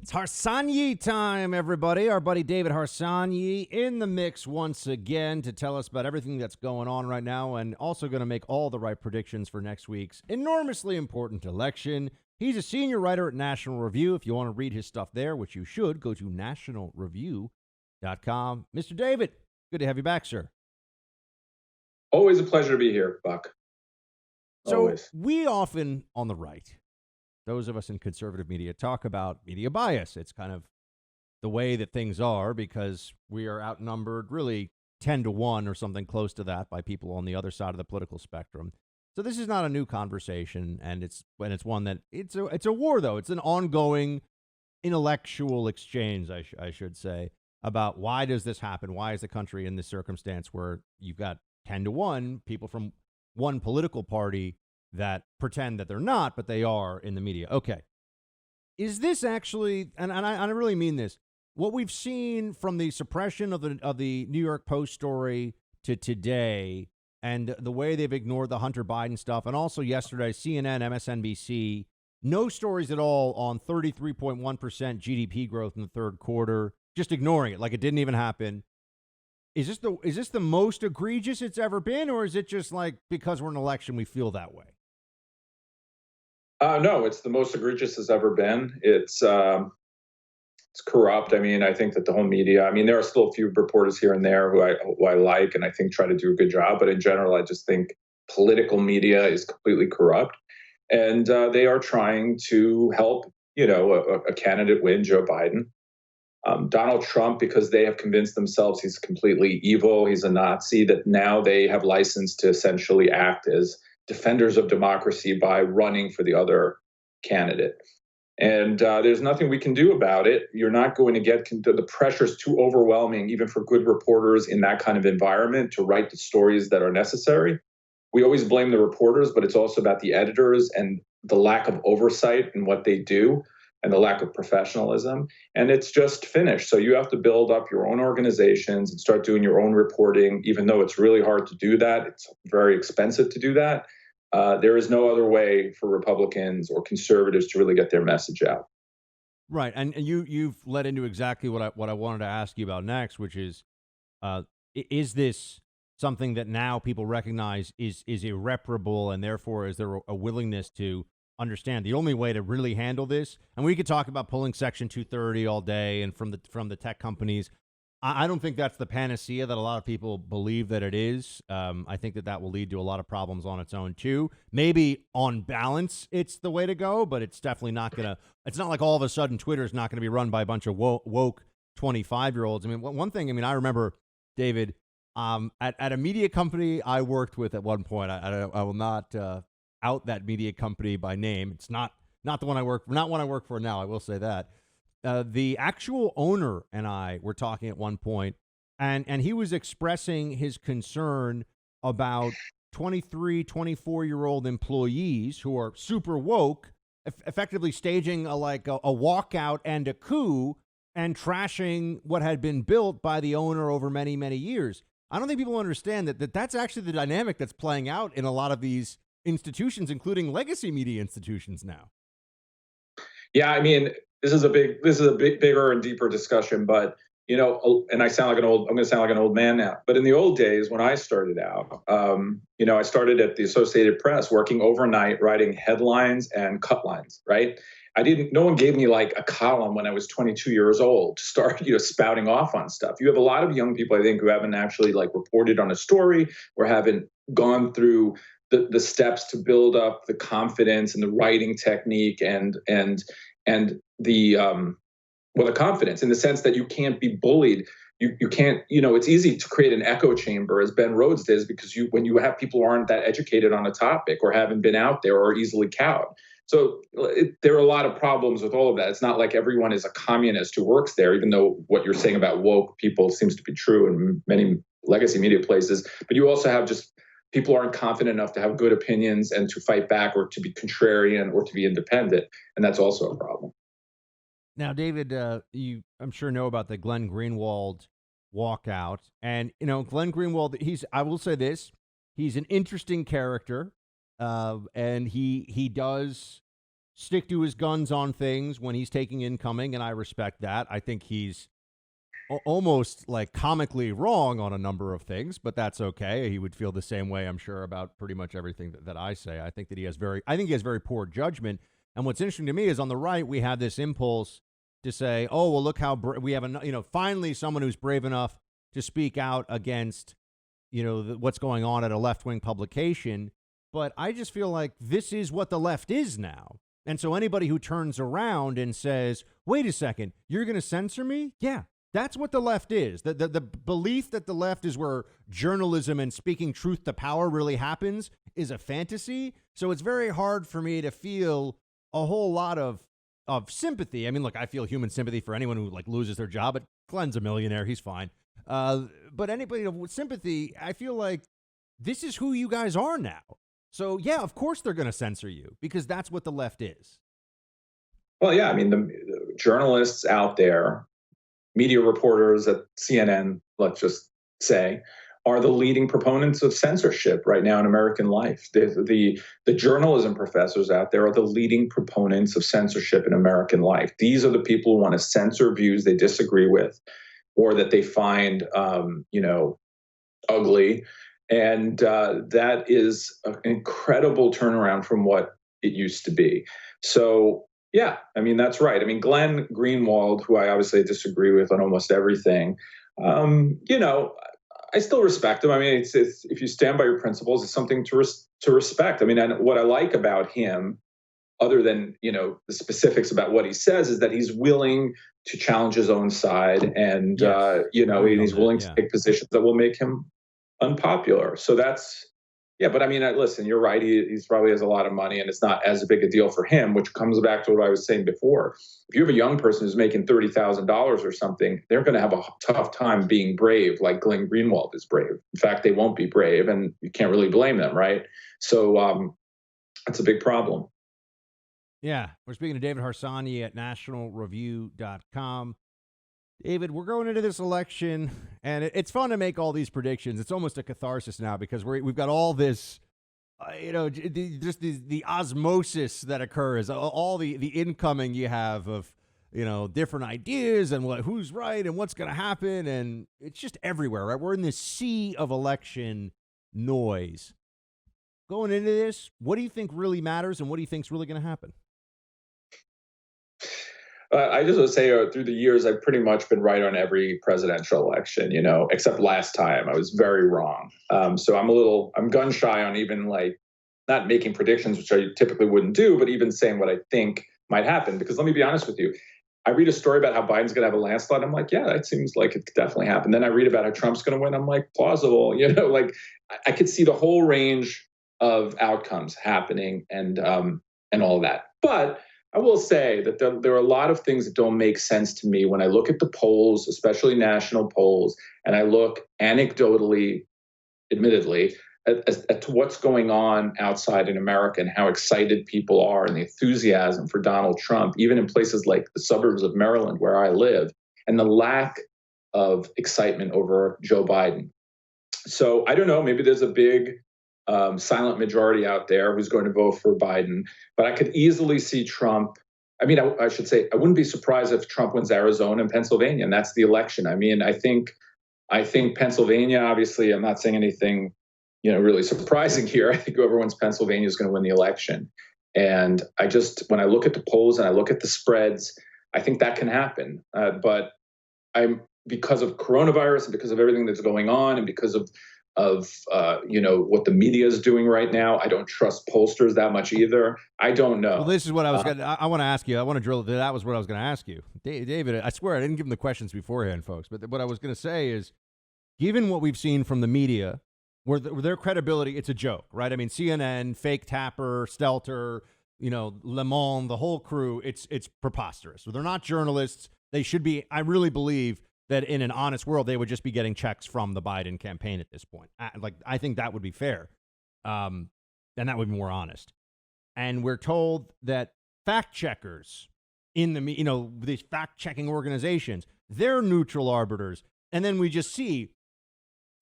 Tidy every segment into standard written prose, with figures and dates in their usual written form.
It's Harsanyi time, everybody. Our buddy David Harsanyi in the mix once again to tell us about everything that's going on right now and also going to make all the right predictions for next week's enormously important election. He's a senior writer at National Review. If you want to read his stuff there, which you should, go to nationalreview.com. Mr. David, good to have you back, sir. Always a pleasure to be here, Buck. So Always. we often on the right, those of us in conservative media, talk about media bias. It's kind of the way that things are because we are outnumbered really 10 to 1 or something close to that by people on the other side of the political spectrum. So this is not a new conversation, and it's one that it's a war, though. It's an ongoing intellectual exchange, I should say, about why does this happen? Why is the country in this circumstance where you've got 10 to 1 people from one political party that pretend that they're not, but they are in the media? Okay. Is this actually, and I really mean this, what we've seen from the suppression of the New York Post story to today and the way they've ignored the Hunter Biden stuff, and also yesterday, CNN, MSNBC, no stories at all on 33.1% GDP growth in the third quarter, just ignoring it like it didn't even happen. Is this the most egregious it's ever been, or is it just like because we're in an election we feel that way? No, it's the most egregious it's ever been. It's corrupt. I mean, I think that the whole media. I mean, there are still a few reporters here and there who I like, and I think try to do a good job. But in general, I just think political media is completely corrupt, and they are trying to help a candidate win, Joe Biden. Donald Trump, because they have convinced themselves he's completely evil, he's a Nazi, that now they have license to essentially act as defenders of democracy by running for the other candidate. And there's nothing we can do about it. You're not going to get the pressure is too overwhelming, even for good reporters in that kind of environment, to write the stories that are necessary. We always blame the reporters, but it's also about the editors and the lack of oversight in what they do and the lack of professionalism. And it's just finished. So you have to build up your own organizations and start doing your own reporting, even though it's really hard to do that. It's very expensive to do that. There is no other way for Republicans or conservatives to really get their message out. Right, and you've led into exactly what I wanted to ask you about next, which is this something that now people recognize is irreparable, and therefore is there a willingness to understand the only way to really handle this? And we could talk about pulling Section 230 all day, and from the tech companies. I don't think that's the panacea that a lot of people believe that it is. I think that will lead to a lot of problems on its own, too. Maybe on balance, it's the way to go, but it's definitely not going to – it's not like all of a sudden Twitter is not going to be run by a bunch of woke 25-year-olds. I mean, one thing, I remember, David, at a media company I worked with at one point, I will not out that media company by name. It's not the one I work for now, I will say that. The actual owner and I were talking at one point, and he was expressing his concern about 23, 24-year-old employees who are super woke, effectively staging a walkout and a coup and trashing what had been built by the owner over many, many years. I don't think people understand that's actually the dynamic that's playing out in a lot of these institutions, including legacy media institutions now. Yeah, I mean, this is a bigger and deeper discussion, but and I'm going to sound like an old man now, but in the old days when I started out, I started at the Associated Press working overnight, writing headlines and cut lines, right? No one gave me like a column when I was 22 years old to start, spouting off on stuff. You have a lot of young people, I think, who haven't actually reported on a story or haven't gone through the steps to build up the confidence and the writing technique and the confidence in the sense that you can't be bullied. You can't, it's easy to create an echo chamber, as Ben Rhodes did, because when you have people who aren't that educated on a topic or haven't been out there or are easily cowed. So there are a lot of problems with all of that. It's not like everyone is a communist who works there, even though what you're saying about woke people seems to be true in many legacy media places. But you also have just people aren't confident enough to have good opinions and to fight back or to be contrarian or to be independent. And that's also a problem. Now, David, you, I'm sure, know about the Glenn Greenwald walkout. And, Glenn Greenwald, I will say this, he's an interesting character. And he does stick to his guns on things when he's taking incoming, and I respect that. I think he's almost like comically wrong on a number of things, but that's okay. He would feel the same way, I'm sure, about pretty much everything that I say. I think he has very poor judgment. And what's interesting to me is on the right, we have this impulse to say, oh, well, look how we have, finally someone who's brave enough to speak out against, what's going on at a left-wing publication. But I just feel like this is what the left is now. And so anybody who turns around and says, wait a second, you're going to censor me? Yeah. That's what the left is. The belief that the left is where journalism and speaking truth to power really happens is a fantasy. So it's very hard for me to feel a whole lot of sympathy. I mean, look, I feel human sympathy for anyone who loses their job. But Glenn's a millionaire. He's fine. But anybody with sympathy, I feel like this is who you guys are now. So, yeah, of course they're going to censor you because that's what the left is. Well, yeah, I mean, the journalists out there, media reporters at CNN, let's just say, are the leading proponents of censorship right now in American life. The journalism professors out there are the leading proponents of censorship in American life. These are the people who want to censor views they disagree with or that they find, ugly. And that is an incredible turnaround from what it used to be. So, yeah, I mean, that's right. I mean, Glenn Greenwald, who I obviously disagree with on almost everything, I still respect him. I mean, it's if you stand by your principles, it's something to respect. I mean, and what I like about him, other than, the specifics about what he says, is that he's willing to challenge his own side and, yes. And he's willing to take positions that will make him unpopular. So that's, yeah, but I mean, listen, you're right. He's probably has a lot of money and it's not as big a deal for him, which comes back to what I was saying before. If you have a young person who's making $30,000 or something, they're going to have a tough time being brave like Glenn Greenwald is brave. In fact, they won't be brave and you can't really blame them, right? So that's a big problem. Yeah. We're speaking to David Harsanyi at nationalreview.com. David, we're going into this election, and it's fun to make all these predictions. It's almost a catharsis now because we've got all this, just the osmosis that occurs, all the incoming you have of, different ideas and who's right and what's going to happen, and it's just everywhere, right? We're in this sea of election noise. Going into this, what do you think really matters, and what do you think is really going to happen? I just want to say through the years, I've pretty much been right on every presidential election, except last time I was very wrong. So I'm gun shy on even not making predictions, which I typically wouldn't do, but even saying what I think might happen. Because let me be honest with you. I read a story about how Biden's going to have a landslide. I'm like, yeah, that seems like it could definitely happen. Then I read about how Trump's going to win. I'm like, plausible. I could see the whole range of outcomes happening and all of that. But I will say that there are a lot of things that don't make sense to me when I look at the polls, especially national polls, and I look anecdotally, admittedly, at to what's going on outside in America and how excited people are and the enthusiasm for Donald Trump, even in places like the suburbs of Maryland where I live, and the lack of excitement over Joe Biden. So I don't know, maybe there's a big silent majority out there who's going to vote for Biden. But I could easily see Trump. I mean, I should say, I wouldn't be surprised if Trump wins Arizona and Pennsylvania, and that's the election. I mean, I think Pennsylvania, obviously, I'm not saying anything, really surprising here. I think whoever wins Pennsylvania is going to win the election. And when I look at the polls and I look at the spreads, I think that can happen. But because of coronavirus and because of everything that's going on and because of what the media is doing right now, I don't trust pollsters that much either. I don't know. Well, this is what I was going to, I want to ask you. I want to drill. That was what I was going to ask you. David, I swear I didn't give him the questions beforehand, folks. But what I was going to say is, given what we've seen from the media, where their credibility, it's a joke, right? I mean, CNN, Fake Tapper, Stelter, Le Monde, the whole crew, it's preposterous. So they're not journalists. They should be, I really believe, that in an honest world, they would just be getting checks from the Biden campaign at this point. I think that would be fair. And that would be more honest. And we're told that fact checkers in these fact checking organizations, they're neutral arbiters. And then we just see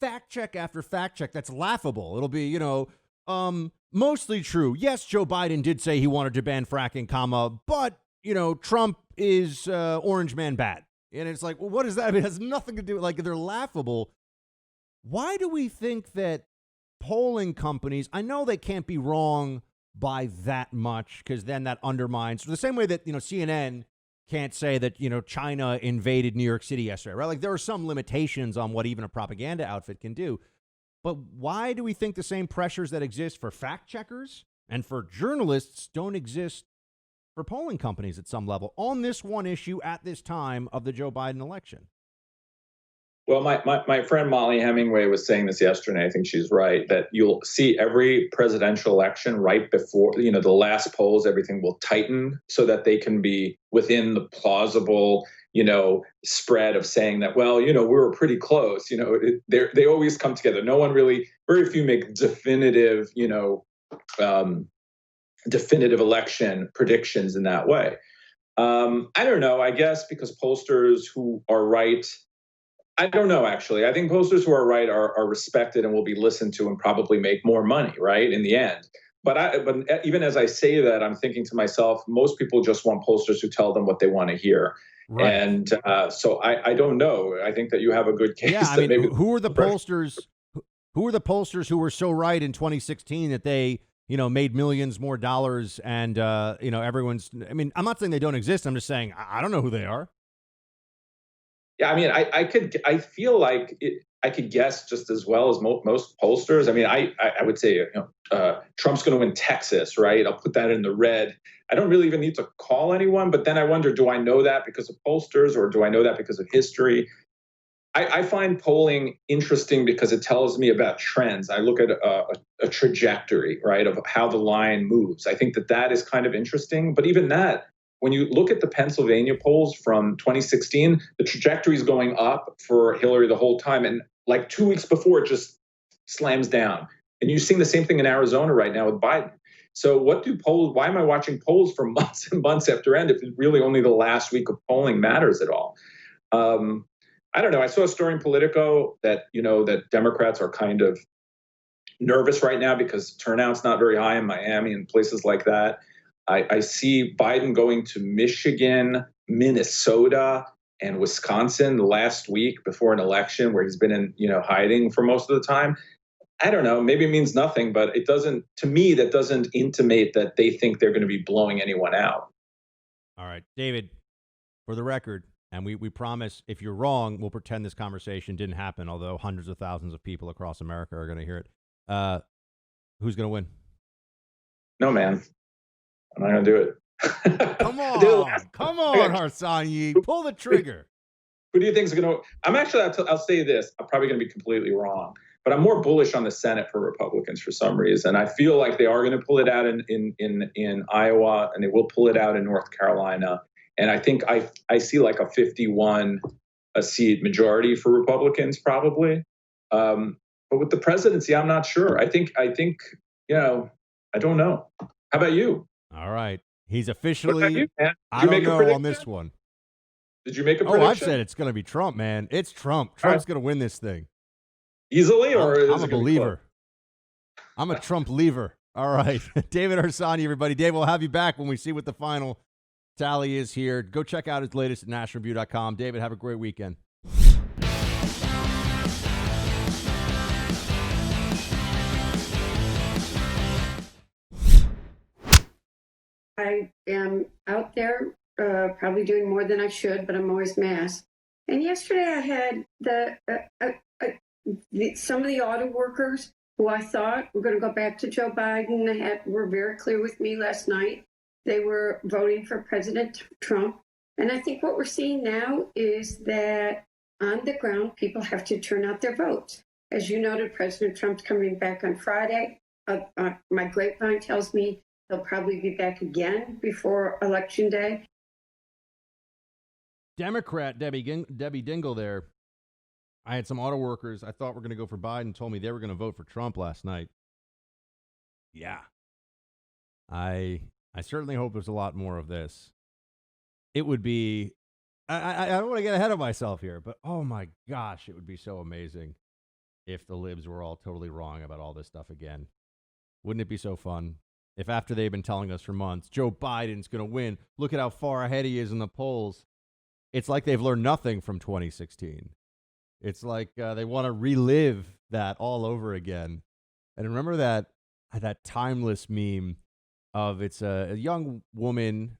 fact check after fact check. That's laughable. It'll be, mostly true. Yes, Joe Biden did say he wanted to ban fracking, but, Trump is orange man bad. And it's like, well, what is that? It has nothing to do with, like, they're laughable. Why do we think that polling companies, I know they can't be wrong by that much, because then that undermines, the same way that, CNN can't say that, China invaded New York City yesterday, right? Like, there are some limitations on what even a propaganda outfit can do. But why do we think the same pressures that exist for fact checkers and for journalists don't exist for polling companies at some level on this one issue at this time of the Joe Biden election? Well, my friend Molly Hemingway was saying this yesterday. I think she's right that you'll see every presidential election right before, the last polls, everything will tighten so that they can be within the plausible, spread of saying that, well, we were pretty close. They always come together. No one really, very few make definitive, definitive election predictions in that way. I don't know. I guess because pollsters who are right, I don't know, actually. I think pollsters who are right are respected and will be listened to and probably make more money, right, in the end. But even as I say that, I'm thinking to myself, most people just want pollsters who tell them what they want to hear. Right. And so I don't know. I think that you have a good case. Yeah, I mean, who are the pollsters? Who are the pollsters who were so right in 2016 that they, made millions more dollars and, everyone's, I mean, I'm not saying they don't exist. I'm just saying, I don't know who they are. Yeah, I mean, I feel like I could guess just as well as most pollsters. I mean, I would say, Trump's going to win Texas, right? I'll put that in the red. I don't really even need to call anyone, but then I wonder, do I know that because of pollsters or do I know that because of history? I find polling interesting because it tells me about trends. I look at a trajectory, right, of how the line moves. I think that is kind of interesting. But even that, when you look at the Pennsylvania polls from 2016, the trajectory is going up for Hillary the whole time. And like 2 weeks before, it just slams down. And you're seeing the same thing in Arizona right now with Biden. So why am I watching polls for months and months after end if really only the last week of polling matters at all? I don't know. I saw a story in Politico that, that Democrats are kind of nervous right now because turnout's not very high in Miami and places like that. I see Biden going to Michigan, Minnesota, and Wisconsin the last week before an election where he's been in, hiding for most of the time. I don't know. Maybe it means nothing, but it doesn't, to me, that doesn't intimate that they think they're going to be blowing anyone out. All right, David, for the record, and we promise if you're wrong, we'll pretend this conversation didn't happen, although hundreds of thousands of people across America are going to hear it. Who's going to win? No, man. I'm not going to do it. Come on, Harsanyi. Pull the trigger. Who do you think is going to? I'll say this. I'm probably going to be completely wrong, but I'm more bullish on the Senate for Republicans for some reason. I feel like they are going to pull it out in Iowa, and they will pull it out in North Carolina. And I think I see like a 51 seat majority for Republicans probably. But with the presidency, I'm not sure. I think I don't know. How about you? All right. He's officially, I don't know on this one. Did you make a prediction? Oh, I've said it's going to be Trump, man. It's Trump. Trump's going to win this thing. Easily? Or I'm a believer. I'm a Trump lever. All right. David Harsanyi, everybody. Dave, we'll have you back when we see what the final tally is here. Go check out his latest at nationalreview.com. David, have a great weekend. I am out there probably doing more than I should, but I'm always masked. And yesterday I had some of the auto workers who I thought were going to go back to Joe Biden were very clear with me last night. They were voting for President Trump. And I think what we're seeing now is that on the ground, people have to turn out their votes. As you noted, President Trump's coming back on Friday. My grapevine tells me he'll probably be back again before Election Day. Democrat Debbie Dingell there. I had some auto workers I thought were going to go for Biden, told me they were going to vote for Trump last night. Yeah. I certainly hope there's a lot more of this. It would be, I don't want to get ahead of myself here, but oh my gosh, it would be so amazing if the libs were all totally wrong about all this stuff again. Wouldn't it be so fun if after they've been telling us for months, Joe Biden's going to win, look at how far ahead he is in the polls. It's like they've learned nothing from 2016. It's like they want to relive that all over again. And remember that timeless meme of it's a young woman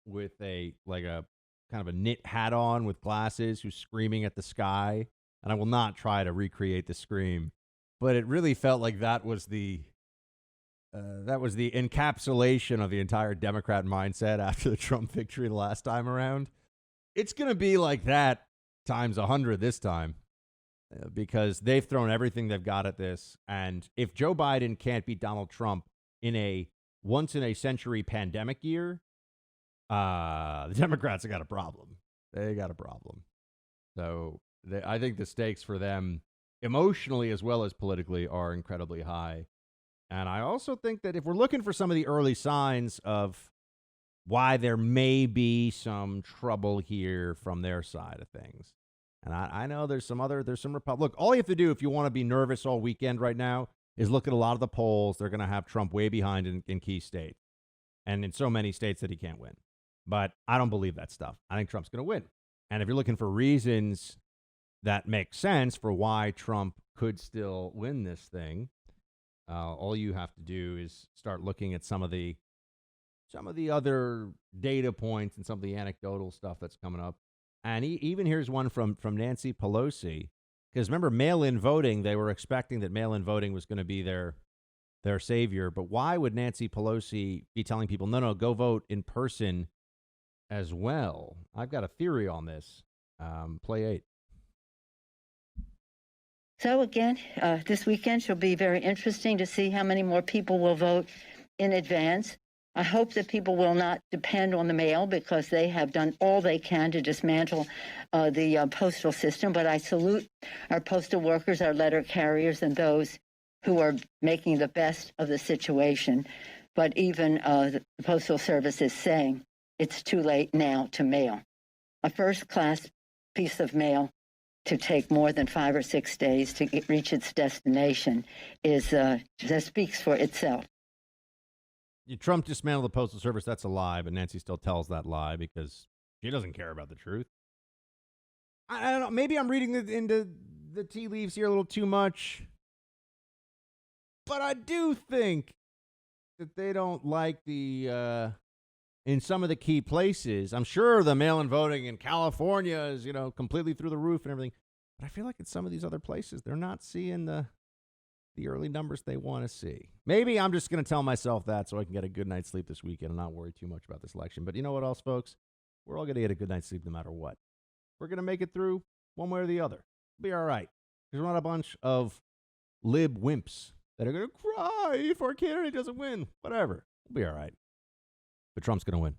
with a kind of a knit hat on with glasses who's screaming at the sky. And I will not try to recreate the scream, but it really felt like that was the encapsulation of the entire Democrat mindset after the Trump victory the last time around. It's going to be like that times 100 this time because they've thrown everything they've got at this. And if Joe Biden can't beat Donald Trump in a once-in-a-century pandemic year, the Democrats have got a problem. They got a problem. So I think the stakes for them emotionally as well as politically are incredibly high. And I also think that if we're looking for some of the early signs of why there may be some trouble here from their side of things, and I know there's some look, all you have to do if you want to be nervous all weekend right now is look at a lot of the polls. They're going to have Trump way behind in key states and in so many states that he can't win. But I don't believe that stuff. I think Trump's going to win. And if you're looking for reasons that make sense for why Trump could still win this thing, all you have to do is start looking at some of the other data points and some of the anecdotal stuff that's coming up. And even here's one from Nancy Pelosi, because remember mail-in voting, they were expecting that mail-in voting was going to be their savior. But why would Nancy Pelosi be telling people, no, go vote in person as well? I've got a theory on this. Play 8. So again, this weekend shall be very interesting to see how many more people will vote in advance. I hope that people will not depend on the mail because they have done all they can to dismantle the postal system. But I salute our postal workers, our letter carriers, and those who are making the best of the situation. But even the Postal Service is saying it's too late now to mail. A first-class piece of mail to take more than 5 or 6 days to reach its destination that speaks for itself. Trump dismantled the Postal Service. That's a lie, but Nancy still tells that lie because she doesn't care about the truth. I don't know. Maybe I'm reading into the tea leaves here a little too much, but I do think that they don't like the in some of the key places. I'm sure the mail-in voting in California is, completely through the roof and everything. But I feel like in some of these other places, they're not seeing the early numbers they want to see. Maybe I'm just going to tell myself that so I can get a good night's sleep this weekend and not worry too much about this election. But you know what else, folks? We're all going to get a good night's sleep no matter what. We're going to make it through one way or the other. We'll be all right. There's not a bunch of lib wimps that are going to cry if our candidate doesn't win. Whatever. We'll be all right. But Trump's going to win.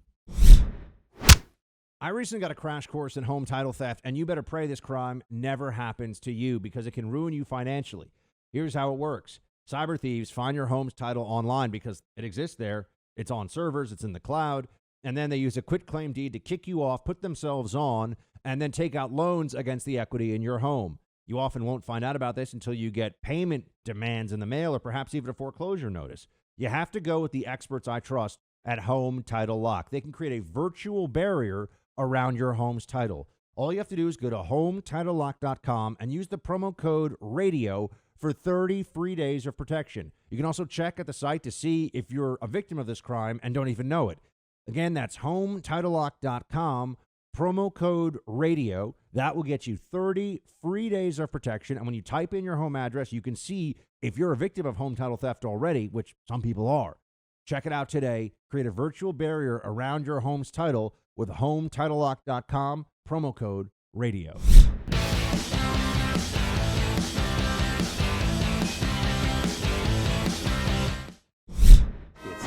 I recently got a crash course in home title theft, and you better pray this crime never happens to you because it can ruin you financially. Here's how it works. Cyber thieves find your home's title online because it exists there. It's on servers. It's in the cloud. And then they use a quitclaim deed to kick you off, put themselves on, and then take out loans against the equity in your home. You often won't find out about this until you get payment demands in the mail or perhaps even a foreclosure notice. You have to go with the experts I trust at Home Title Lock. They can create a virtual barrier around your home's title. All you have to do is go to HomeTitleLock.com and use the promo code RADIO for 30 free days of protection. You can also check at the site to see if you're a victim of this crime and don't even know it. Again, that's HomeTitleLock.com, promo code RADIO. That will get you 30 free days of protection. And when you type in your home address, you can see if you're a victim of home title theft already, which some people are. Check it out today. Create a virtual barrier around your home's title with HomeTitleLock.com, promo code RADIO.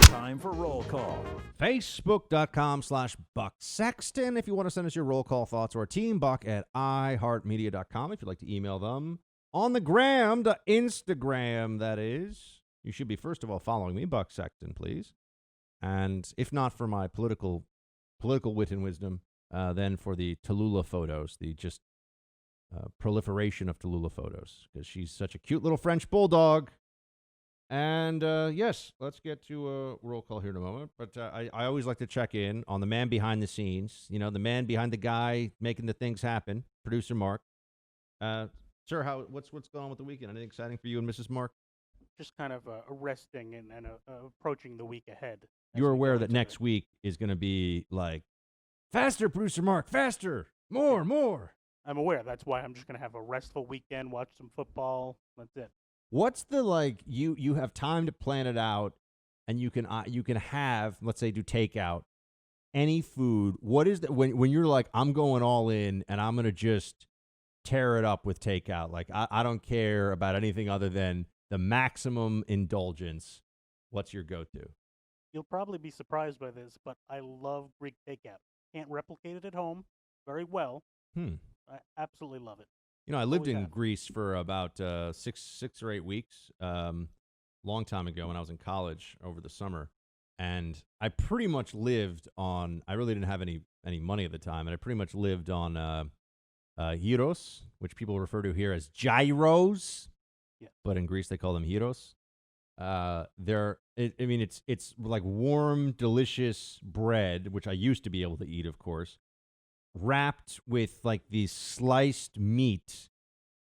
Time for roll call. Facebook.com/Buck Sexton if you want to send us your roll call thoughts, or teambuck@iheartmedia.com if you'd like to email them. On the gram, the Instagram, that is. You should be, first of all, following me, Buck Sexton, please. And if not for my political wit and wisdom, then for the Tallulah photos, the just proliferation of Tallulah photos, because she's such a cute little French bulldog. And yes, let's get to a roll call here in a moment. But I always like to check in on the man behind the scenes. You know, the man behind the guy making the things happen. Producer Mark. Sir, what's going on with the weekend? Anything exciting for you and Mrs. Mark? Just kind of resting and approaching the week ahead. You're aware that next week is going to be like, faster, Producer Mark, faster, more. I'm aware. That's why I'm just going to have a restful weekend, watch some football. That's it. What's the like? You have time to plan it out, and you can have, let's say, do takeout any food. What is that when you're like, I'm going all in and I'm gonna just tear it up with takeout? Like I don't care about anything other than the maximum indulgence. What's your go-to? You'll probably be surprised by this, but I love Greek takeout. Can't replicate it at home very well. I absolutely love it. You know, I lived Always in have. Greece for about 6 or 8 weeks, long time ago when I was in college over the summer, and I pretty much lived on. I really didn't have any money at the time, and I pretty much lived on gyros, which people refer to here as gyros, Yeah. but in Greece they call them gyros. It's like warm, delicious bread, which I used to be able to eat, of course, wrapped with like these sliced meat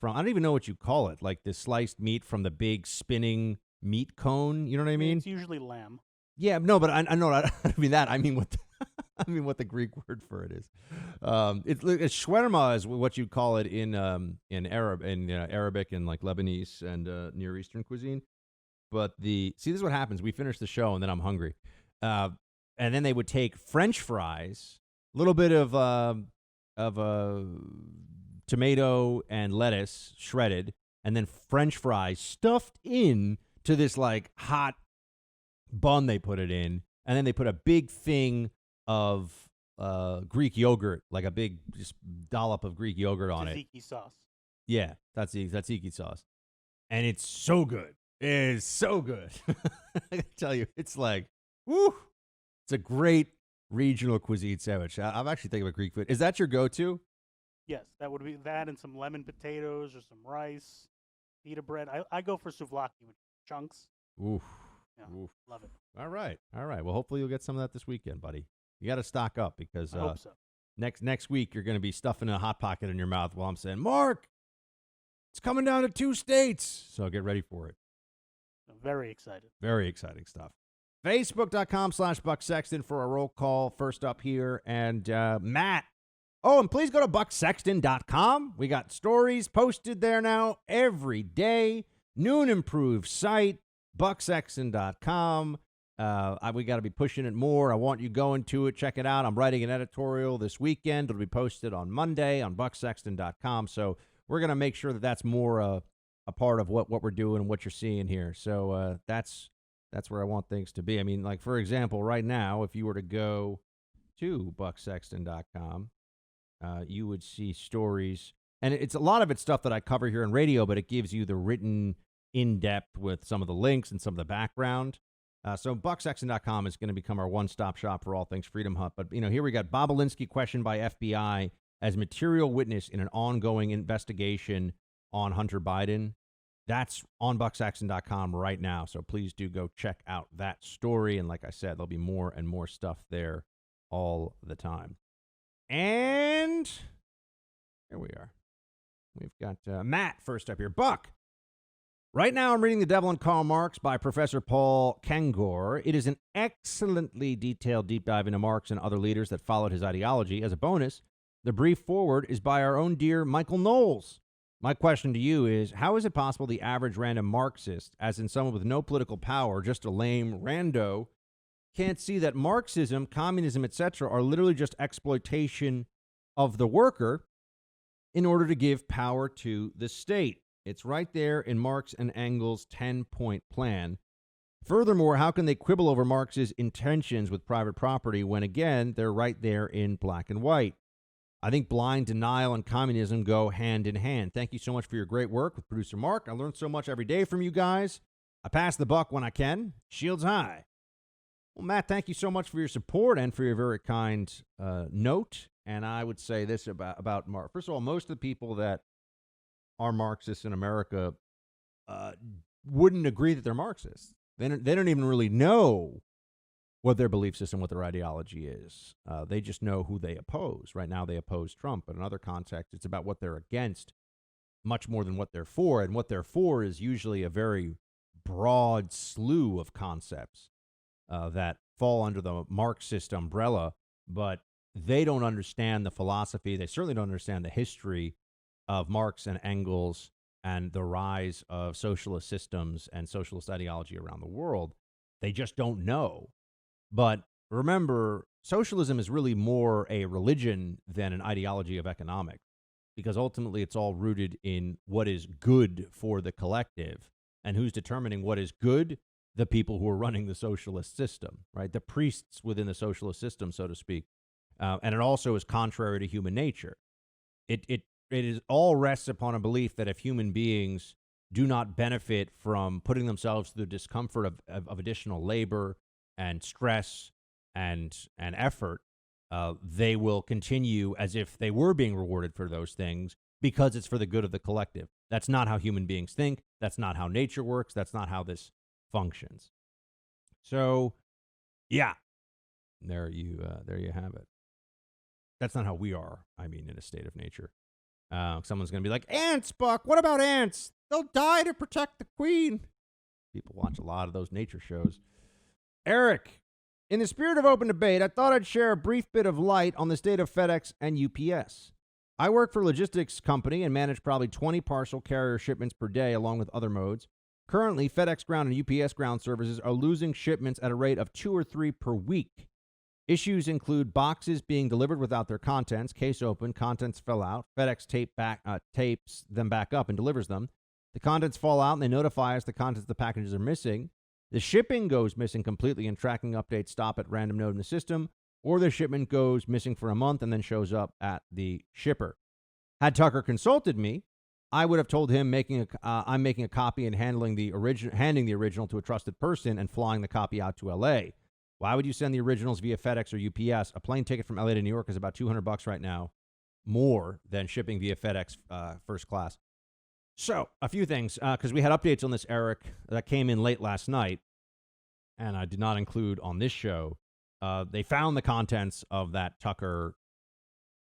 from, I don't even know what you call it, like the sliced meat from the big spinning meat cone. You know what I mean? It's usually lamb. Yeah, no, but I know. I mean that. I mean what? I mean what the Greek word for it is. It's shawarma is what you call it in Arabic and like Lebanese and Near Eastern cuisine. But this is what happens. We finish the show and then I'm hungry, and then they would take French fries, a little bit of tomato and lettuce shredded, and then French fries stuffed in to this like hot bun they put it in, and then they put a big thing of Greek yogurt, like a big just dollop of Greek yogurt on it. Tzatziki sauce. Yeah, that's tzatziki sauce, and it's so good. It is so good. I can tell you, it's like, woo! It's a great regional cuisine sandwich. I'm actually thinking of Greek food. Is that your go-to? Yes, that would be that and some lemon potatoes or some rice, pita bread. I go for souvlaki with chunks. Oof. Yeah, Oof. love it. All right. Well, hopefully you'll get some of that this weekend, buddy. You got to stock up because I hope so. next week you're going to be stuffing a Hot Pocket in your mouth while I'm saying, Mark, it's coming down to 2 states. So get ready for it. I'm very excited. Very exciting stuff. Facebook.com/Buck Sexton for a roll call. First up here. And Matt. Oh, and please go to bucksexton.com. We got stories posted there now every day. New and improved site, bucksexton.com. We got to be pushing it more. I want you going to it. Check it out. I'm writing an editorial this weekend. It'll be posted on Monday on bucksexton.com. So we're going to make sure that that's more a part of what we're doing and what you're seeing here. So that's where I want things to be. I mean, like, for example, right now, if you were to go to bucksexton.com, you would see stories. And it's a lot of it's stuff that I cover here in radio, but it gives you the written in-depth with some of the links and some of the background. So bucksexton.com is going to become our one-stop shop for all things Freedom Hut. But, you know, here we got Bob Alinsky questioned by FBI as material witness in an ongoing investigation on Hunter Biden. That's on bucksexton.com right now. So please do go check out that story. And like I said, there'll be more and more stuff there all the time. And here we are. We've got Matt first up here. Buck. Right now, I'm reading The Devil and Karl Marx by Professor Paul Kengor. It is an excellently detailed deep dive into Marx and other leaders that followed his ideology. As a bonus, the brief foreword is by our own dear Michael Knowles. My question to you is, how is it possible the average random Marxist, as in someone with no political power, just a lame rando, can't see that Marxism, communism, etc. are literally just exploitation of the worker in order to give power to the state? It's right there in Marx and Engels' 10-point plan. Furthermore, how can they quibble over Marx's intentions with private property when, again, they're right there in black and white? I think blind denial and communism go hand in hand. Thank you so much for your great work with producer Mark. I learn so much every day from you guys. I pass the buck when I can. Shields high. Well, Matt, thank you so much for your support and for your very kind note. And I would say this about Mark. First of all, most of the people that are Marxists in America wouldn't agree that they're Marxists. They don't even really know what their belief system, what their ideology is. They just know who they oppose. Right now, they oppose Trump, but in other contexts, it's about what they're against much more than what they're for. And what they're for is usually a very broad slew of concepts that fall under the Marxist umbrella, but they don't understand the philosophy. They certainly don't understand the history of Marx and Engels and the rise of socialist systems and socialist ideology around the world. They just don't know. But remember, socialism is really more a religion than an ideology of economics, because ultimately it's all rooted in what is good for the collective. And who's determining what is good? The people who are running the socialist system, right? The priests within the socialist system, so to speak. And it also is contrary to human nature. It is all rests upon a belief that if human beings do not benefit from putting themselves through the discomfort of additional labor and stress and effort, they will continue as if they were being rewarded for those things because it's for the good of the collective. That's not how human beings think. That's not how nature works. That's not how this functions. So, yeah, there you have it. That's not how we are. I mean, in a state of nature. Someone's going to be like, ants, Buck. What about ants? They'll die to protect the queen. People watch a lot of those nature shows. Eric, in the spirit of open debate, I thought I'd share a brief bit of light on the state of FedEx and UPS. I work for a logistics company and manage probably 20 parcel carrier shipments per day along with other modes. Currently, FedEx Ground and UPS Ground services are losing shipments at a rate of 2 or 3 per week. Issues include boxes being delivered without their contents, case open, contents fell out. FedEx tapes them back up and delivers them. The contents fall out and they notify us the contents of the packages are missing. The shipping goes missing completely and tracking updates stop at random node in the system, or the shipment goes missing for a month and then shows up at the shipper. Had Tucker consulted me, I would have told him I'm making a copy and handing the original to a trusted person and flying the copy out to L.A. Why would you send the originals via FedEx or UPS? A plane ticket from LA to New York is about $200 right now, more than shipping via FedEx first class. So, a few things, because we had updates on this, Eric, that came in late last night, and I did not include on this show. They found the contents of that Tucker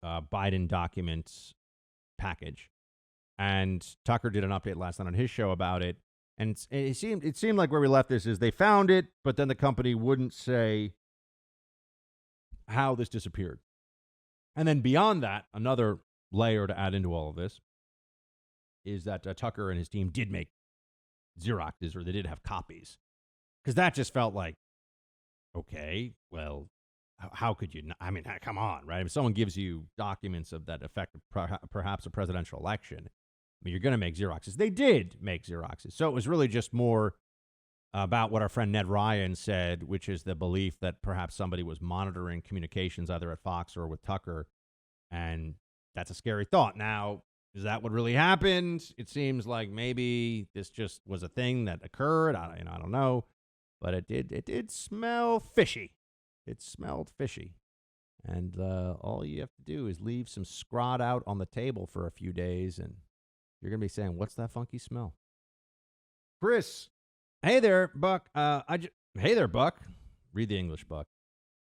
Biden documents package, and Tucker did an update last night on his show about it. And it seemed like where we left this is they found it, but then the company wouldn't say how this disappeared. And then beyond that, another layer to add into all of this is that Tucker and his team did make Xeroxes, or they did have copies. Because that just felt like, okay, well, how could you not? I mean, come on, right? If someone gives you documents of that effect, perhaps a presidential election, I mean, you're going to make Xeroxes. They did make Xeroxes. So it was really just more about what our friend Ned Ryan said, which is the belief that perhaps somebody was monitoring communications either at Fox or with Tucker. And that's a scary thought. Now, is that what really happened? It seems like maybe this just was a thing that occurred. I don't know. But it did smell fishy. It smelled fishy. And all you have to do is leave some scrot out on the table for a few days and you're going to be saying, what's that funky smell? Chris, hey there, Buck. Hey there, Buck. Read the English, Buck.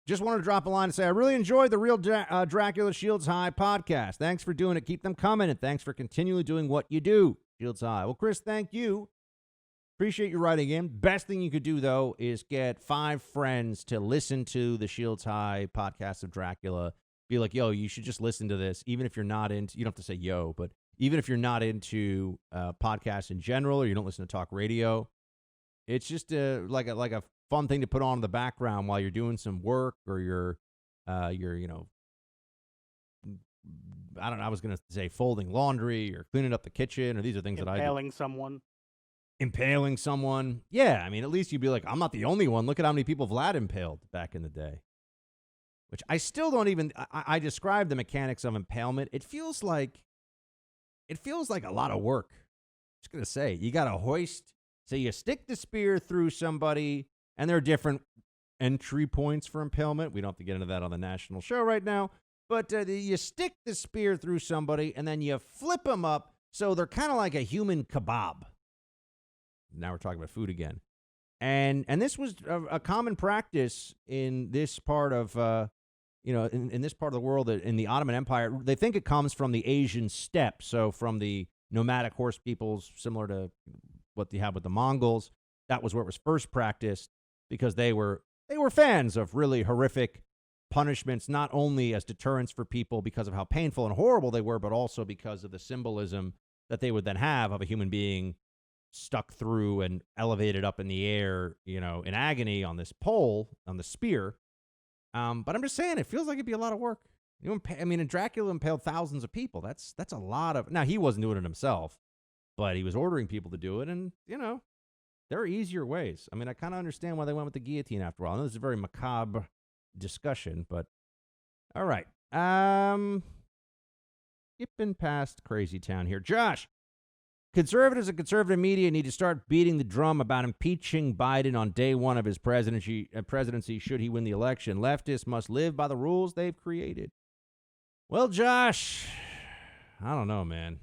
Just wanted to drop a line and say, I really enjoyed the Real Dracula Shields High podcast. Thanks for doing it. Keep them coming, and thanks for continually doing what you do, Shields High. Well, Chris, thank you. Appreciate you writing in. Best thing you could do, though, is get 5 friends to listen to the Shields High podcast of Dracula. Be like, yo, you should just listen to this, even if you're not into, you don't have to say yo, but even if you're not into podcasts in general or you don't listen to talk radio, it's just like a fun thing to put on in the background while you're doing some work or you're I don't know, I was going to say folding laundry or cleaning up the kitchen, or these are things that I do. Impaling someone. Yeah, I mean, at least you'd be like, I'm not the only one. Look at how many people Vlad impaled back in the day. Which I still don't even, I describe the mechanics of impalement. It feels like a lot of work. Just going to say, you got to hoist. So you stick the spear through somebody, and there are different entry points for impalement. We don't have to get into that on the national show right now. But you stick the spear through somebody, and then you flip them up so they're kind of like a human kebab. Now we're talking about food again. And this was a common practice in this part of, in this part of the world, in the Ottoman Empire. They think it comes from the Asian steppe, so from the nomadic horse peoples, similar to what they have with the Mongols. That was where it was first practiced because they were fans of really horrific punishments, not only as deterrents for people because of how painful and horrible they were, but also because of the symbolism that they would then have of a human being stuck through and elevated up in the air, in agony on this pole, on the spear. But I'm just saying, it feels like it'd be a lot of work. And Dracula impaled thousands of people. That's a lot of. Now, he wasn't doing it himself, but he was ordering people to do it. And, there are easier ways. I kind of understand why they went with the guillotine after all. I know this is a very macabre discussion, but all right. Skipping past Crazy Town here. Josh. Conservatives and conservative media need to start beating the drum about impeaching Biden on day one of his presidency should he win the election. Leftists must live by the rules they've created. Well, Josh, I don't know, man.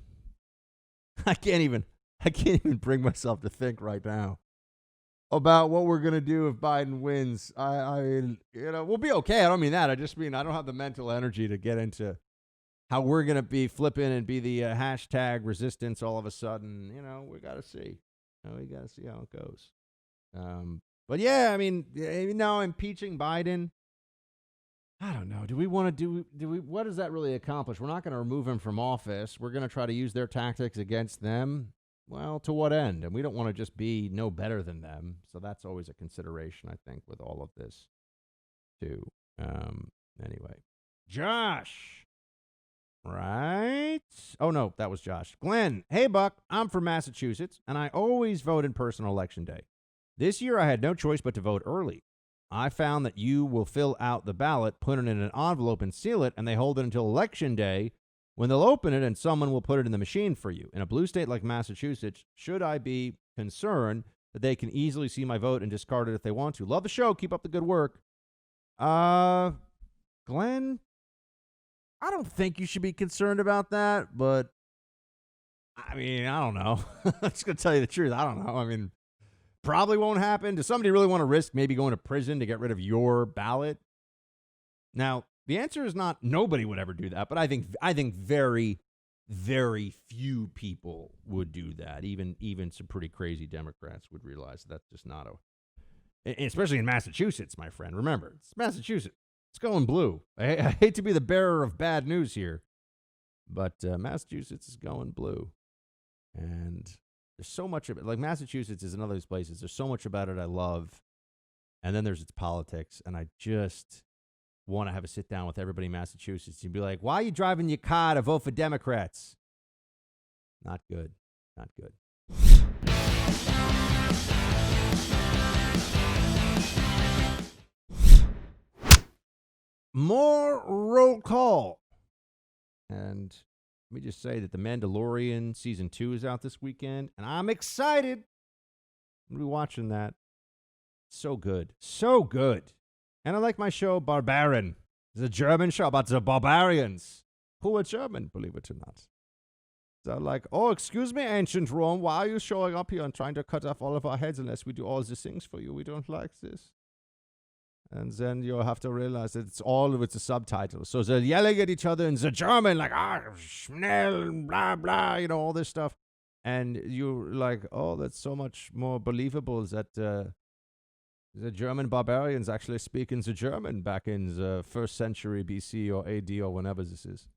I can't even bring myself to think right now about what we're going to do if Biden wins. We'll be okay. I don't mean that. I just mean I don't have the mental energy to get into how we're going to be flipping and be the hashtag resistance all of a sudden. We got to see. We got to see how it goes. But yeah, impeaching Biden, I don't know. Do we want to what does that really accomplish? We're not going to remove him from office. We're going to try to use their tactics against them. Well, to what end? And we don't want to just be no better than them. So that's always a consideration, I think, with all of this too. Anyway, Josh. Right? Oh, no, that was Josh. Glenn, hey, Buck, I'm from Massachusetts, and I always vote in person on Election Day. This year, I had no choice but to vote early. I found that you will fill out the ballot, put it in an envelope, and seal it, and they hold it until Election Day when they'll open it and someone will put it in the machine for you. In a blue state like Massachusetts, should I be concerned that they can easily see my vote and discard it if they want to? Love the show. Keep up the good work. Glenn, I don't think you should be concerned about that, but I don't know. I'm just going to tell you the truth. I don't know. Probably won't happen. Does somebody really want to risk maybe going to prison to get rid of your ballot? Now, the answer is not nobody would ever do that, but I think very, very few people would do that. Even some pretty crazy Democrats would realize that's just not especially in Massachusetts, my friend. Remember, it's Massachusetts. It's going blue. I hate to be the bearer of bad news here, but Massachusetts is going blue. And there's so much of it. Like, Massachusetts is another of these places. There's so much about it I love. And then there's its politics. And I just want to have a sit down with everybody in Massachusetts and be like, why are you driving your car to vote for Democrats? Not good. Not good. More roll call. And let me just say that The Mandalorian Season 2 is out this weekend, and I'm excited. I'm going to be watching that. So good. So good. And I like my show, Barbarian. It's a German show about the barbarians who are German, believe it or not. So like, oh, excuse me, ancient Rome, why are you showing up here and trying to cut off all of our heads unless we do all these things for you? We don't like this. And then you'll have to realize that it's all with the subtitles. So they're yelling at each other in the German, like, schnell, blah, blah, all this stuff. And you're like, oh, that's so much more believable that the German barbarians actually speak in the German back in the 1st century BC or AD or whenever this is.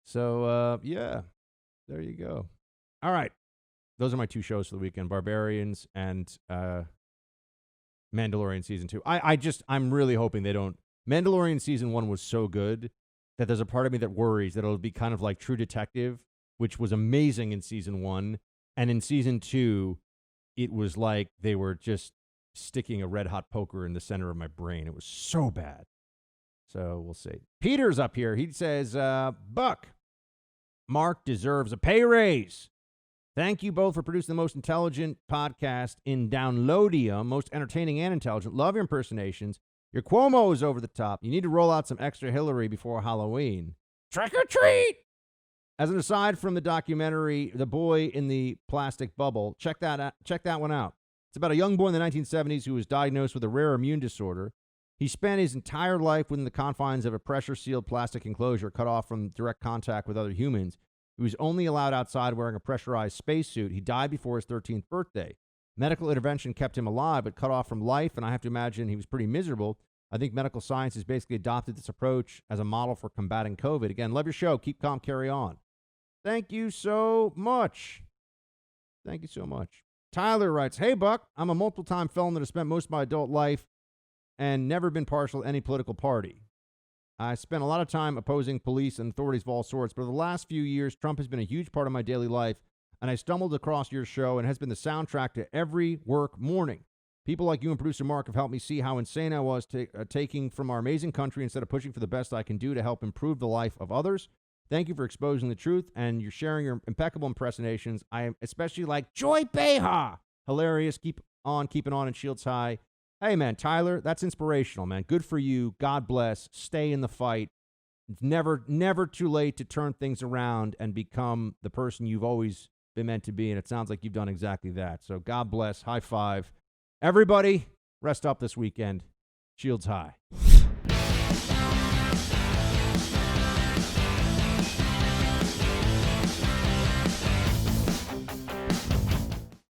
So, yeah, there you go. All right. Those are my two shows for the weekend, Barbarians and Mandalorian Season 2. I'm really hoping they don't. Mandalorian Season 1 was so good that there's a part of me that worries that it'll be kind of like True Detective, which was amazing in Season 1. And in Season 2, it was like they were just sticking a red hot poker in the center of my brain. It was so bad. So we'll see. Peter's up here. He says, Buck, Mark deserves a pay raise. Thank you both for producing the most intelligent podcast in Downloadium, most entertaining and intelligent. Love your impersonations. Your Cuomo is over the top. You need to roll out some extra Hillary before Halloween. Trick or treat! As an aside from the documentary, The Boy in the Plastic Bubble, check that one out. It's about a young boy in the 1970s who was diagnosed with a rare immune disorder. He spent his entire life within the confines of a pressure-sealed plastic enclosure cut off from direct contact with other humans. He was only allowed outside wearing a pressurized spacesuit. He died before his 13th birthday. Medical intervention kept him alive, but cut off from life, and I have to imagine he was pretty miserable. I think medical science has basically adopted this approach as a model for combating COVID. Again, love your show. Keep calm, carry on. Thank you so much. Thank you so much. Tyler writes, hey, Buck, I'm a multiple-time felon that has spent most of my adult life and never been partial to any political party. I spent a lot of time opposing police and authorities of all sorts, but over the last few years, Trump has been a huge part of my daily life, and I stumbled across your show and has been the soundtrack to every work morning. People like you and producer Mark have helped me see how insane I was taking from our amazing country instead of pushing for the best I can do to help improve the life of others. Thank you for exposing the truth, and you're sharing your impeccable impersonations. I am especially like Joy Behar. Hilarious. Keep on keeping on, and shields high. Hey, man, Tyler, that's inspirational, man. Good for you. God bless. Stay in the fight. It's never too late to turn things around and become the person you've always been meant to be, and it sounds like you've done exactly that. So God bless. High five. Everybody, rest up this weekend. Shields high.